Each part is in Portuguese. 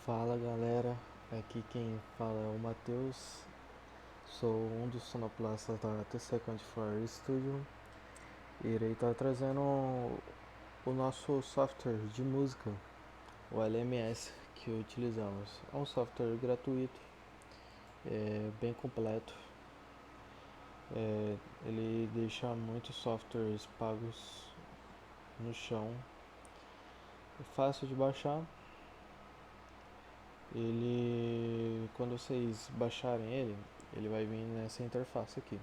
Fala galera, aqui quem fala é o Matheus, sou um dos sonoplastas da The Second Floor Studio e irei estar trazendo o nosso software de música, o LMS que utilizamos. É um software gratuito, bem completo, ele deixa muitos softwares pagos no chão, é fácil de baixar. Ele, quando vocês baixarem ele vai vir nessa interface aqui.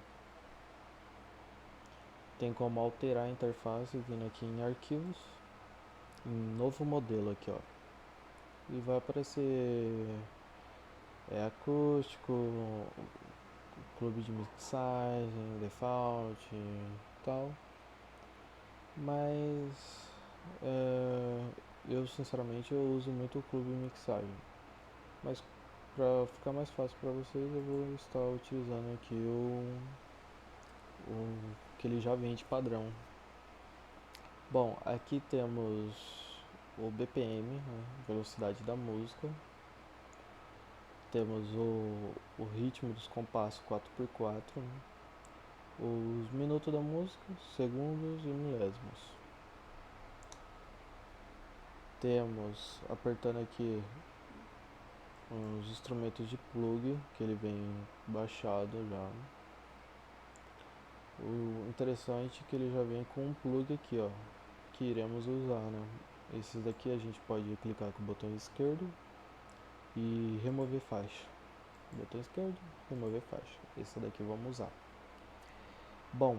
Tem como alterar a interface vindo aqui em arquivos, em novo modelo aqui, ó. E vai aparecer acústico, clube de mixagem, default e tal. Mas eu sinceramente eu uso muito o clube de mixagem. Mas para ficar mais fácil para vocês eu vou estar utilizando aqui o que ele já vem de padrão. Bom, aqui temos o BPM, né, velocidade da música. Temos o ritmo dos compassos 4x4, né, os minutos da música, segundos e milésimos. Temos, apertando aqui, uns instrumentos de plug, que ele vem baixado já. O interessante é que ele já vem com um plug aqui, ó, que iremos usar, né? Esses daqui a gente pode clicar com o botão esquerdo e remover faixa. Botão esquerdo, remover faixa. Esse daqui vamos usar. Bom,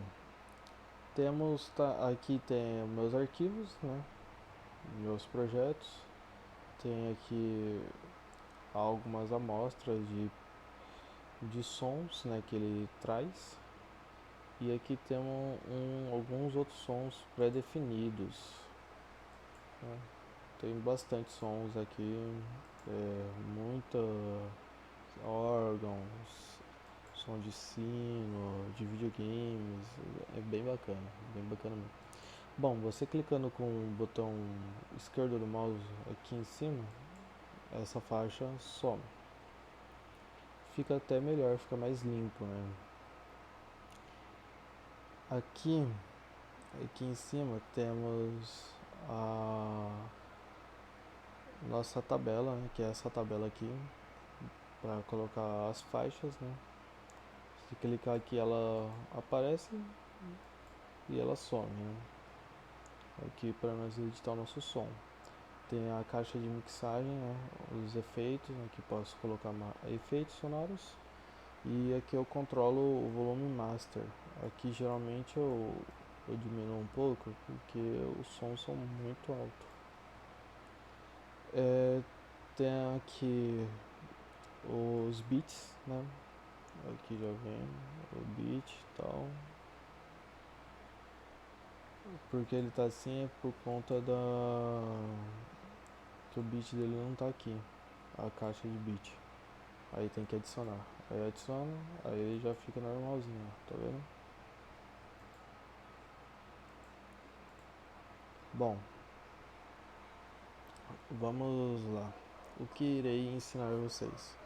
temos aqui tem meus arquivos, né? Meus projetos. Tem aqui algumas amostras de sons, né, que ele traz. E aqui temos alguns outros sons pré-definidos, né? Tem bastante sons aqui, muita órgãos, som de sino, de videogames, é bem bacana mesmo. Bom, você clicando com o botão esquerdo do mouse aqui em cima, essa faixa some. Fica até melhor, fica mais limpo, né? Aqui em cima temos a nossa tabela, né, que é essa tabela aqui, para colocar as faixas, né? Se clicar aqui ela aparece e ela some, né? Aqui para nós editar o nosso som. Tem a caixa de mixagem, né? Os efeitos, né? Aqui posso colocar efeitos sonoros. E aqui eu controlo o volume master. Aqui geralmente eu diminuo um pouco porque os sons são muito altos. Tem aqui os beats, né? Aqui já vem o beat e tal. Porque ele tá assim é por conta que o beat dele não tá aqui, a caixa de beat. Aí tem que adicionar. Aí adiciona, aí ele já fica normalzinho, tá vendo? Bom, vamos lá. O que irei ensinar a vocês?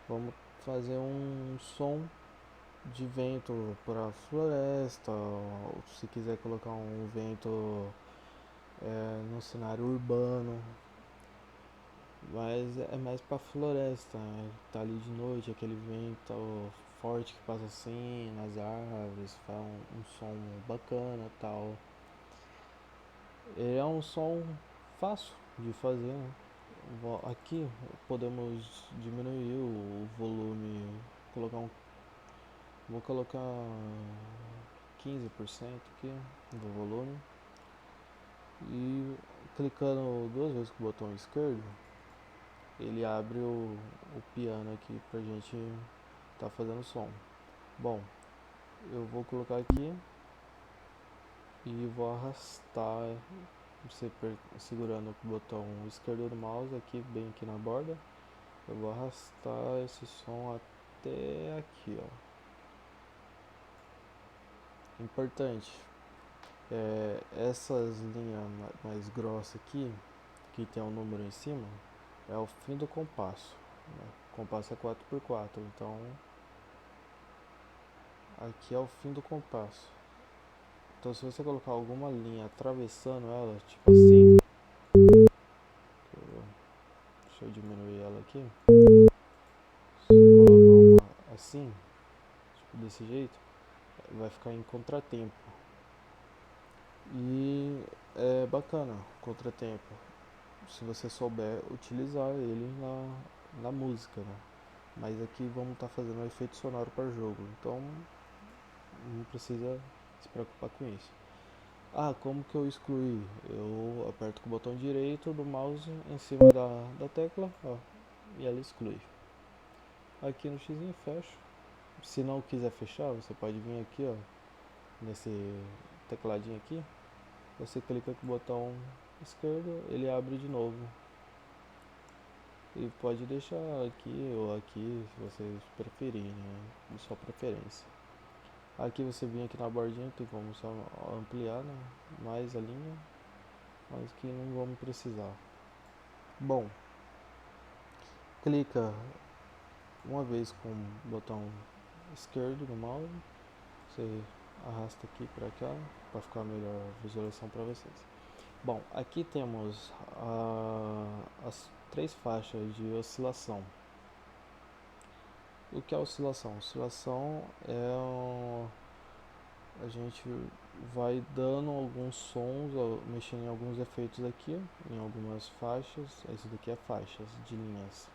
Vamos fazer um som de vento para floresta, ou se quiser colocar um vento no cenário urbano, mas é mais pra floresta, né? Tá ali de noite, aquele vento forte que passa assim nas árvores, faz um som bacana e tal. Ele é um som fácil de fazer, né? Aqui podemos diminuir o volume, vou colocar 15% aqui do volume e clicando duas vezes com o botão esquerdo, ele abre o piano aqui pra gente tá fazendo som. Bom, eu vou colocar aqui e vou arrastar, você segurando o botão esquerdo do mouse aqui, bem aqui na borda, eu vou arrastar esse som até aqui, ó. Importante, essas linhas mais grossas aqui, que tem um número em cima, é o fim do compasso, né? O compasso é 4x4, então aqui é o fim do compasso. Então se você colocar alguma linha atravessando ela, tipo assim, deixa eu diminuir ela aqui, colocar uma assim, tipo desse jeito, vai ficar em contratempo. E é bacana contratempo, se você souber utilizar ele na música, né? Mas aqui vamos estar fazendo um efeito sonoro para o jogo, então não precisa se preocupar com isso. Ah, como que eu excluí? Eu aperto com o botão direito do mouse em cima da tecla, ó, e ela exclui. Aqui no X fecho. Se não quiser fechar, você pode vir aqui, ó, nesse tecladinho aqui. Você clica com o botão esquerdo, ele abre de novo. E pode deixar aqui ou aqui, se vocês preferirem, né? De sua preferência. Aqui você vem aqui na bordinha, tem como só ampliar, né? Mais a linha, mas que não vamos precisar. Bom, clica uma vez com o botão esquerdo do mouse, você arrasta aqui para cá, para ficar melhor a visualização para vocês. Bom, aqui temos as 3 faixas de oscilação. O que é oscilação? Oscilação é a gente vai dando alguns sons, mexendo em alguns efeitos aqui, em algumas faixas. Esse daqui é faixas de linhas.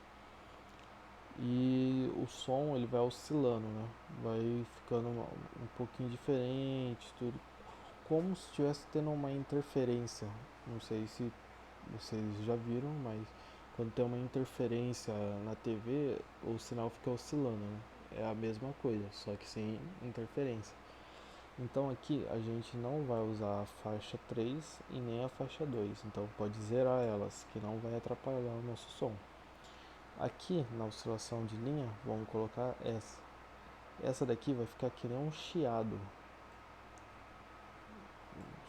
E o som ele vai oscilando, né? Vai ficando um pouquinho diferente, tudo como se estivesse tendo uma interferência. Não sei se vocês já viram, mas quando tem uma interferência na TV, o sinal fica oscilando, né? É a mesma coisa, só que sem interferência. Então aqui a gente não vai usar a faixa 3 e nem a faixa 2, então pode zerar elas, que não vai atrapalhar o nosso som. Aqui na oscilação de linha, vamos colocar essa. Essa daqui vai ficar que nem um chiado.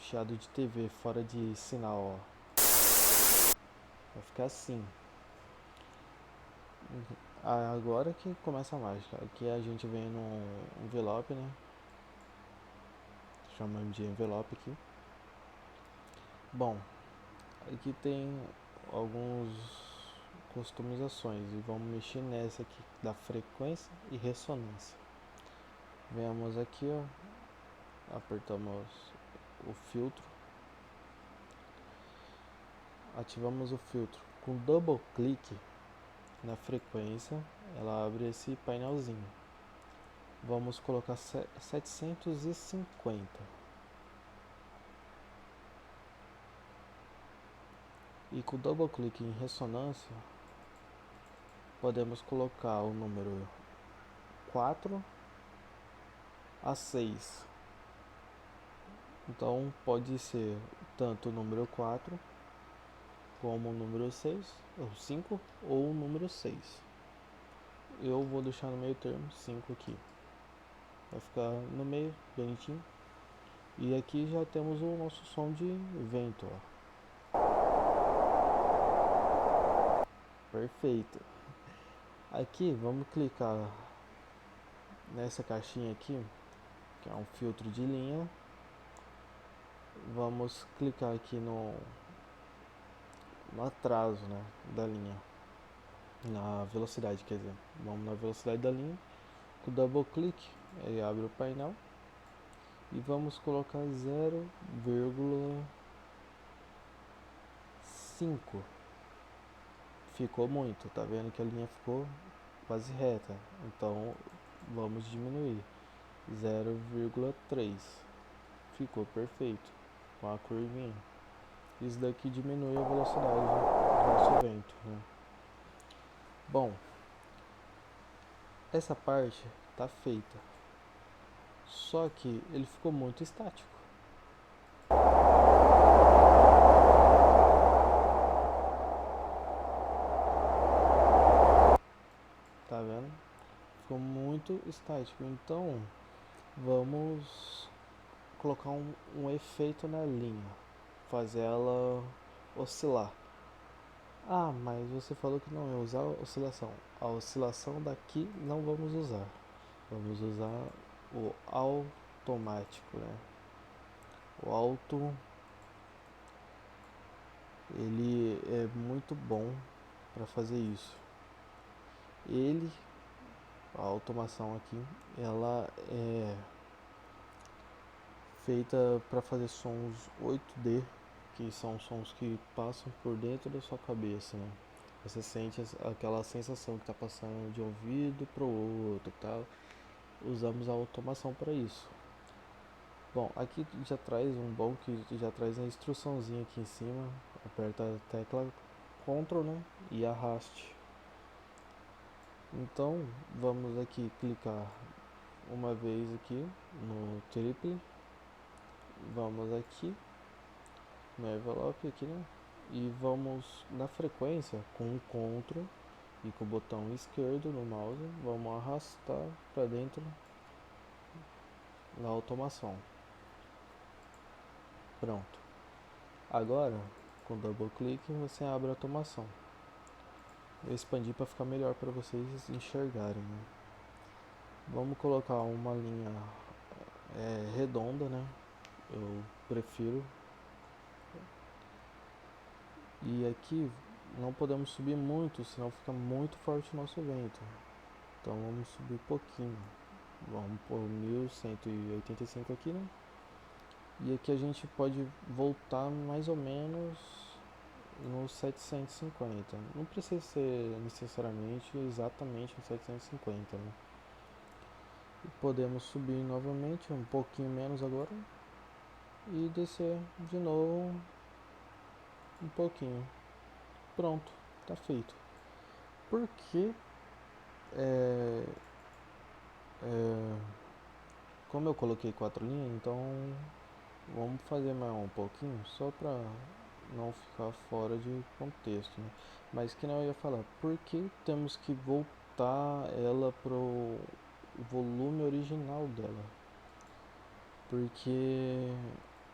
Chiado de TV fora de sinal, ó. Vai ficar assim. Agora que começa a mágica. Aqui a gente vem no envelope, né? Chamamos de envelope aqui. Bom, aqui tem algumas customizações e vamos mexer nessa aqui da frequência e ressonância. Vemos aqui, ó, apertamos o filtro, ativamos o filtro com double clique na frequência, ela abre esse painelzinho. Vamos colocar 750 e com double clique em ressonância podemos colocar o número 4 a 6. Então pode ser tanto o número 4 como o número 6 ou 5 ou o número 6. Eu vou deixar no meio termo 5 aqui. Vai ficar no meio, bonitinho. E aqui já temos o nosso som de vento, ó. Perfeito. Aqui vamos clicar nessa caixinha aqui, que é um filtro de linha. Vamos clicar aqui no atraso, né, da linha, na velocidade, quer dizer. Vamos na velocidade da linha, com double clique ele abre o painel e vamos colocar 0,5. Ficou muito, tá vendo que a linha ficou quase reta, então vamos diminuir 0,3. Ficou perfeito com a curvinha. Isso daqui diminui a velocidade do nosso vento, né? Bom, essa parte tá feita, só que ele ficou muito estático. Tá vendo? Ficou muito estático. Então vamos colocar um efeito na linha, fazer ela oscilar. Ah, mas você falou que não ia usar a oscilação. A oscilação daqui não vamos usar. Vamos usar o automático, né? O auto, ele é muito bom para fazer isso. Ele, a automação aqui, ela é feita para fazer sons 8D, que são sons que passam por dentro da sua cabeça, né? Você sente aquela sensação que está passando de um ouvido para o outro, tal. Usamos a automação para isso. Bom, aqui já traz um bom que já traz a instruçãozinha aqui em cima. Aperta a tecla Ctrl, né, e arraste. Então vamos aqui clicar uma vez aqui no triple. Vamos aqui no envelope aqui, né? E vamos na frequência com o Ctrl e com o botão esquerdo no mouse, vamos arrastar para dentro na automação. Pronto. Agora, com double clique, você abre a automação. Eu expandi para ficar melhor para vocês enxergarem, né? Vamos colocar uma linha redonda, né? Eu prefiro. E aqui não podemos subir muito, senão fica muito forte o nosso vento. Então vamos subir um pouquinho. Vamos por 1185 aqui, né? E aqui a gente pode voltar mais ou menos no 750. Não precisa ser necessariamente exatamente no 750, né? E podemos subir novamente, um pouquinho menos agora. E descer de novo um pouquinho. Pronto, tá feito. Porque é, é, como eu coloquei 4 linhas, então vamos fazer mais um pouquinho só pra não ficar fora de contexto, né? Mas que não, eu ia falar, por que temos que voltar ela pro volume original dela? Porque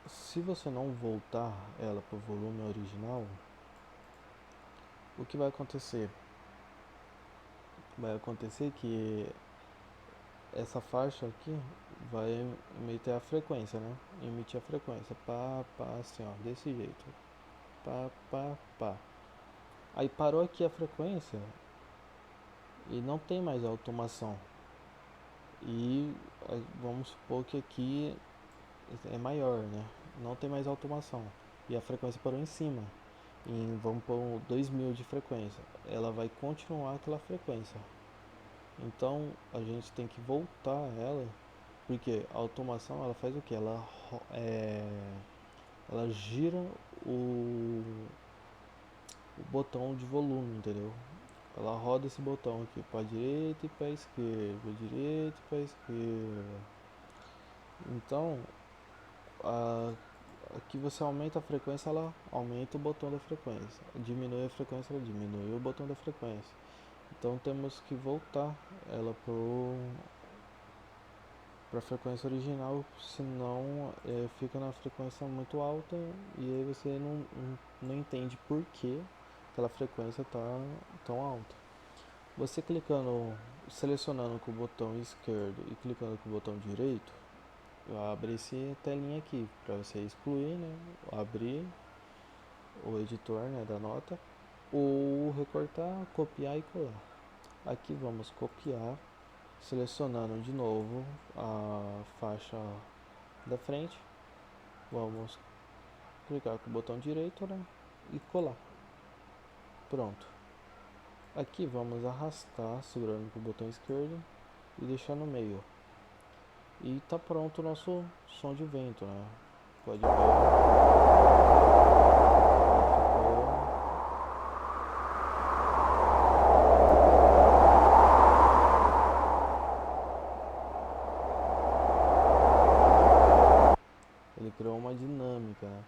se você não voltar ela pro volume original, o que vai acontecer? Vai acontecer que essa faixa aqui vai emitir a frequência, né? Emitir a frequência, pá, pá, assim, ó, desse jeito, pá, pá, pá. Aí parou aqui a frequência e não tem mais automação. E vamos supor que aqui é maior, né? Não tem mais automação. E a frequência parou em cima. Vamos pôr 2000 de frequência. Ela vai continuar aquela frequência. Então a gente tem que voltar ela, porque a automação ela faz o que? Ela gira o botão de volume, entendeu? Ela roda esse botão aqui para direita e para esquerda, direita e para esquerda. Então, aqui você aumenta a frequência, ela aumenta o botão da frequência. Diminui a frequência, ela diminui o botão da frequência. Então temos que voltar ela para a frequência original, senão fica na frequência muito alta e aí você não entende por que aquela frequência está tão alta. Você clicando, selecionando com o botão esquerdo e clicando com o botão direito, abre essa telinha aqui para você excluir, né? Abrir o editor, né, da nota, ou recortar, copiar e colar. Aqui vamos copiar, selecionando de novo a faixa da frente, vamos clicar com o botão direito, né, e colar. Pronto. Aqui vamos arrastar segurando com o botão esquerdo e deixar no meio. E tá pronto o nosso som de vento, né? Pode ver. Ele criou uma dinâmica, né?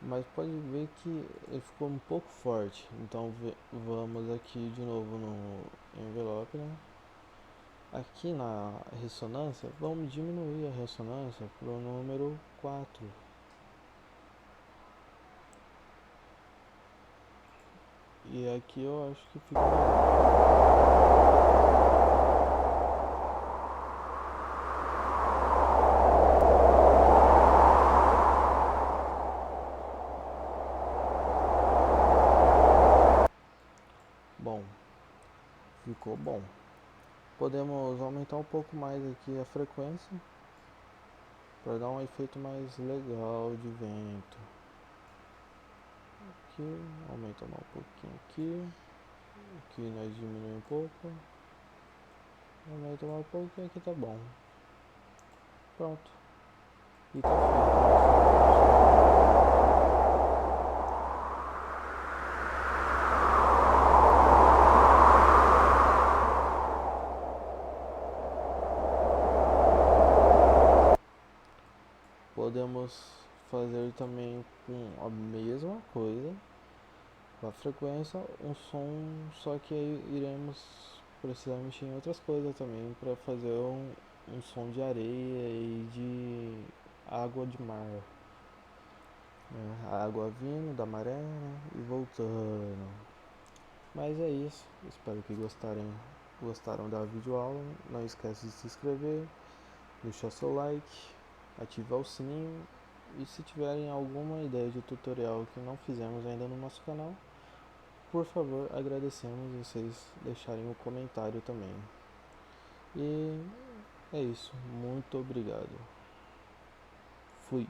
Mas pode ver que ele ficou um pouco forte. Então vamos aqui de novo no envelope, né? Aqui na ressonância, vamos diminuir a ressonância para o número 4. E aqui eu acho que fica melhor. Bom, ficou bom. Podemos aumentar um pouco mais aqui a frequência para dar um efeito mais legal de vento. Aqui, aumenta mais um pouquinho aqui. Aqui nós diminuímos um pouco. Aumenta mais um pouco e aqui tá bom. Pronto. E tá feito. Podemos fazer também com a mesma coisa, com a frequência, um som, só que aí iremos precisar mexer em outras coisas também para fazer um som de areia e de água de mar, né? A água vindo da maré, né? E voltando. Mas é isso, espero que gostaram da videoaula. Não esquece de se inscrever, deixar seu like, ativar o sininho. E se tiverem alguma ideia de tutorial que não fizemos ainda no nosso canal, por favor, agradecemos vocês deixarem o comentário também. E é isso, muito obrigado. Fui.